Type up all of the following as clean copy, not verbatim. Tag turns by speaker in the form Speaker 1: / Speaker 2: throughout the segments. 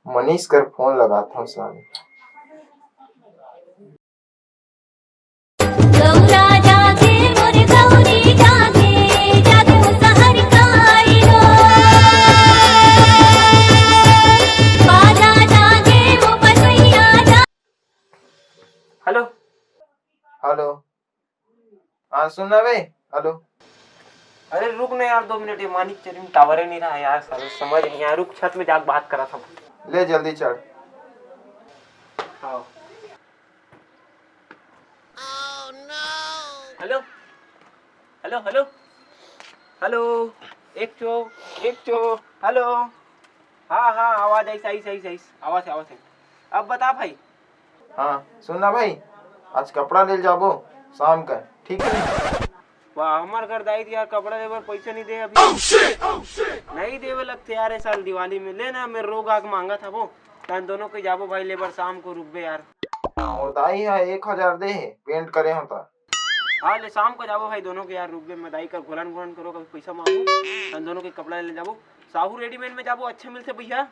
Speaker 1: मनीष कर फोन लगाता हूँ साले।
Speaker 2: गौरा जागे मोर गौरी जागे जागे मुसहर काई रो बाजा जागे वो पसैया जा।
Speaker 3: हेलो
Speaker 1: हेलो, हाँ सुनना बे। हेलो,
Speaker 3: अरे रुक ना यार 2 मिनट, ये मानिक चली में टावर ही नहीं रहा यार, साले समझ नहीं आया। रुक, छत में जाके बात करा था।
Speaker 1: ले जल्दी चढ़।
Speaker 3: आओ। हेलो हेलो हेलो हेलो, एक चो हेलो। हाँ हाँ, आवाज आई, सही आवाज है। अब बता भाई।
Speaker 1: हाँ सुनना भाई, आज कपड़ा ले जाबो शाम का, ठीक है?
Speaker 3: वाह, हमार घर दाई यार, कपड़ा लेबर पैसे नहीं दे अभी। नहीं देवे लगते यार, इस साल दिवाली में लेना। मेरे रोग आग मांगा था वो, तन दोनों को जाबो भाई लेबर शाम को रुकबे यार।
Speaker 1: और दाई है 1000 दे पेंट करे होता।
Speaker 3: हाँ ले शाम को जाबो भाई, दोनों के यार रुकबे। मैं दाई का घुलन करो, कभी पैसा मांगू, तन दोनों के कपड़ा ले जाबो। साहू रेडीमेड में जाबो, अच्छे मिलते भैया।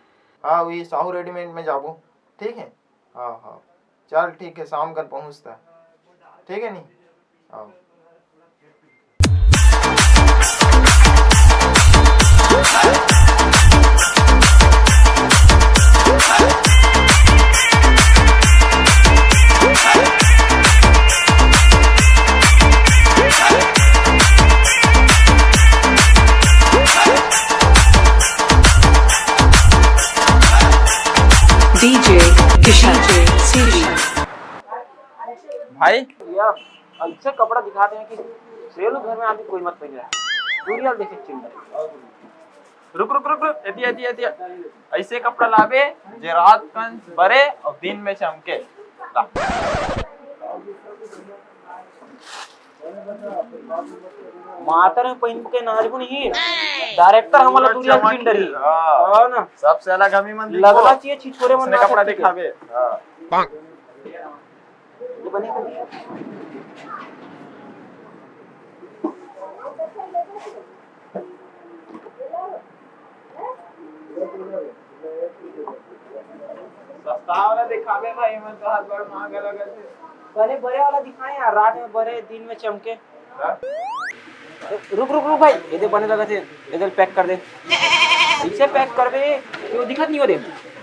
Speaker 1: हाँ वही साहू रेडीमेड में जाबो, ठीक है? हाँ हाँ चल ठीक है, शाम कर पहुँचता, ठीक है? नहीं हाँ।
Speaker 4: DJ किशन सीरी।
Speaker 3: भाई भैया ऐसे कपड़ा दिखाते हैं कि सेलू घर में आदमी कोई मत पहन रहा है। दूरिया देखे चिंता।
Speaker 5: रुक एतिया ऐसे कपड़ा लावे जे रात कन बरे और दिन में चमके।
Speaker 3: मातर में पहन के नाचबू नहीं, डायरेक्टर हमारा दूरिया चिंडरी। हां ना,
Speaker 5: सबसे अलग हम ही मन
Speaker 3: लगना चाहिए छिछोरे मन
Speaker 5: कपड़ा दिखावे। हां
Speaker 3: ये बने
Speaker 5: सस्ता वाला दिखावे भाई, मैं तो हाथ बड़ महंगा लगा थे।
Speaker 3: पहले बड़े वाला दिखाए यार, रात में बड़े दिन में चमके। रुक भाई, इधर बने लगा थे, इधर पैक कर दे। इसे पैक कर दे, वो दिखत नहीं हो दे,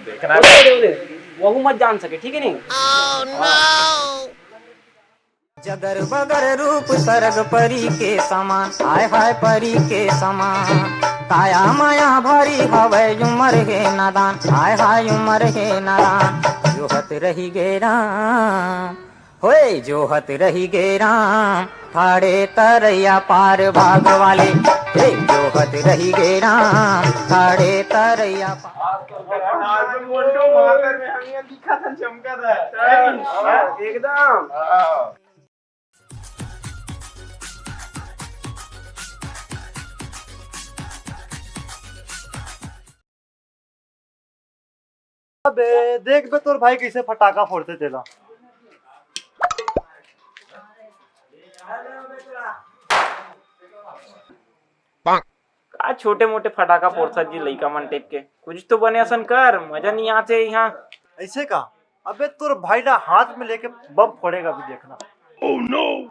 Speaker 5: देखना
Speaker 3: दे वो मत जान सके, ठीक है? नहीं
Speaker 6: जगर बगर रूप सरग परी के समान, हाय हाय परी के समान। काया माया भरी हवै उमर हे नादान, हाय हाय उमर हे नादान। जोहत रही गे राम, होए जोहत रही गे राम, ठाड़े तरैया पार भाग वाले। हे जोहत रही गे राम, ठाड़े तरैया
Speaker 5: मोटो मातर में हम ये दिखा था, चमका था
Speaker 3: एकदम।
Speaker 7: अबे देख बे तोर भाई कैसे फटाका फोड़ते तेला।
Speaker 3: का छोटे मोटे फटाका फोड़ता जी लइका मन टेप के, कुछ तो बने असन कर, मजा नहीं आते यहाँ।
Speaker 7: ऐसे का? अबे तोर भाई ना हाथ में लेके बम फोड़ेगा, अभी देखना। Oh no.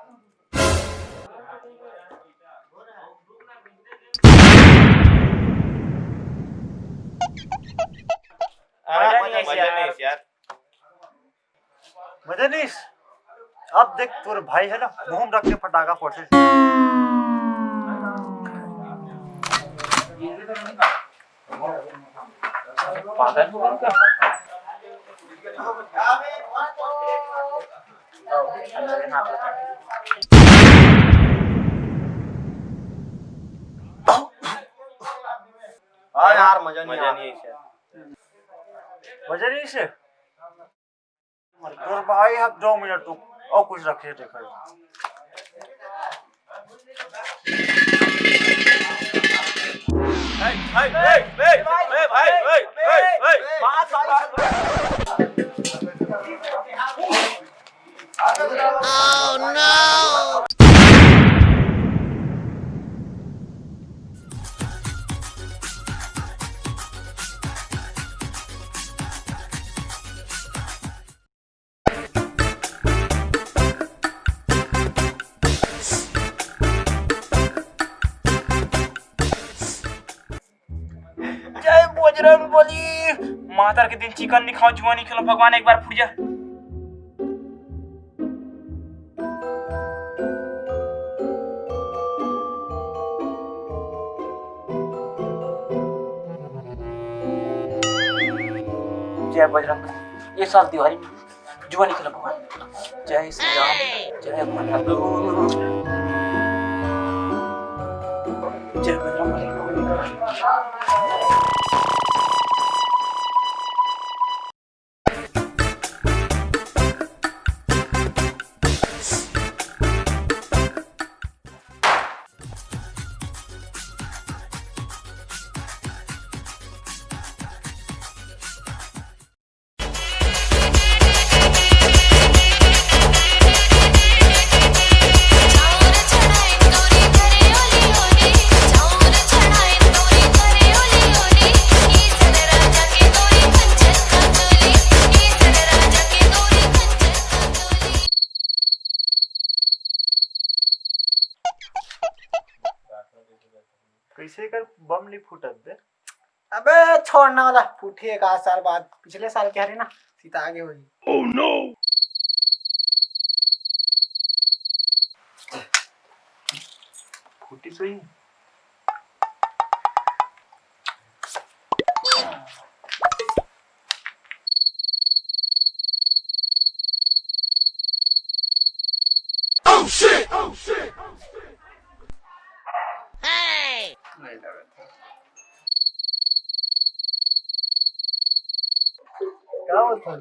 Speaker 7: मदनीश, अब देख तोर भाई है ना मुंह रख के फटाका फोड़ते।
Speaker 3: पागल हो गया
Speaker 5: हाँ यार, मजा नहीं है।
Speaker 7: मदनीश तोर भाई अब 2 मिनट तू और कुछ रखे देखा।
Speaker 2: Oh no!
Speaker 3: मातर के दिन चिकन नहीं खाओ, जुआ नहीं खेलो, भगवान एक बार फूट जा। जय बजरंग, ये साल दिवाली में जुआ नहीं खेलो भगवान। जय श्री राम, जय भगवान, जय बजरंग।
Speaker 7: कैसे कर बम नहीं फूटत बे?
Speaker 8: अबे छोड़ना वाला फूटी एक 8 साल बाद, पिछले साल के हरे ना सीता आगे हुई।
Speaker 7: Oh no. फूटी तो ही। Oh shit! Oh shit! क्या होता है?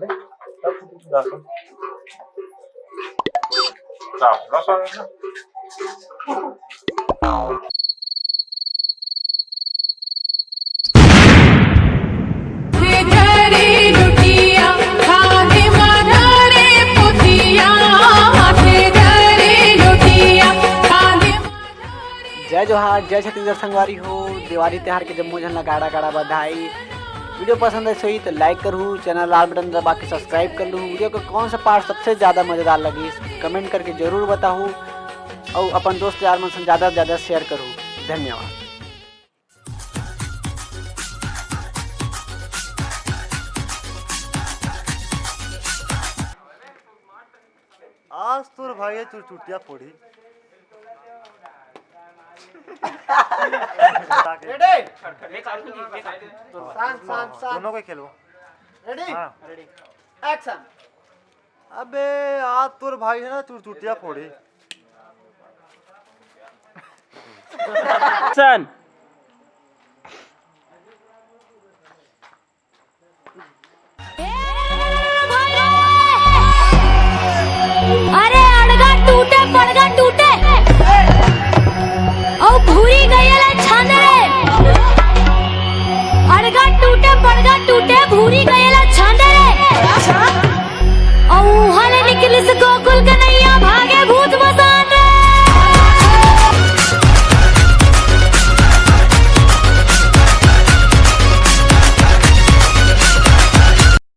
Speaker 7: तब कुछ डालो। रस आ गया।
Speaker 8: जय जोहार, जय छत्तीसगढ़ संगवारी हो। दिवाली त्योहार के जम्मू झन गाड़ा गाड़ा बधाई। वीडियो पसंद है सही तो लाइक करूँ, चैनल लाल बटन दबा के सब्सक्राइब कर लूँ। वीडियो का कौन सा पार्ट सबसे ज़्यादा मज़ेदार लगी कमेंट करके ज़रूर बताऊँ और अपन दोस्त यार मन से ज़्यादा से ज़्यादा शेयर करूँ। धन्यवाद।
Speaker 7: आज तोर भाई चुटिया फोड़ी। दोनों को खेलो।
Speaker 8: रेडी?
Speaker 7: हाँ।
Speaker 8: एक्शन।
Speaker 7: अबे आज तोर भाई है ना चुटिया फोड़ी।
Speaker 3: सन
Speaker 2: अरे अड़गा टूटे पड़गा टूटे और भूरी गयला छाने। अड़गा टूटे पड़गा टूटे भूरी गयला छाने और वहां निकली से गोकुल कन्हैया।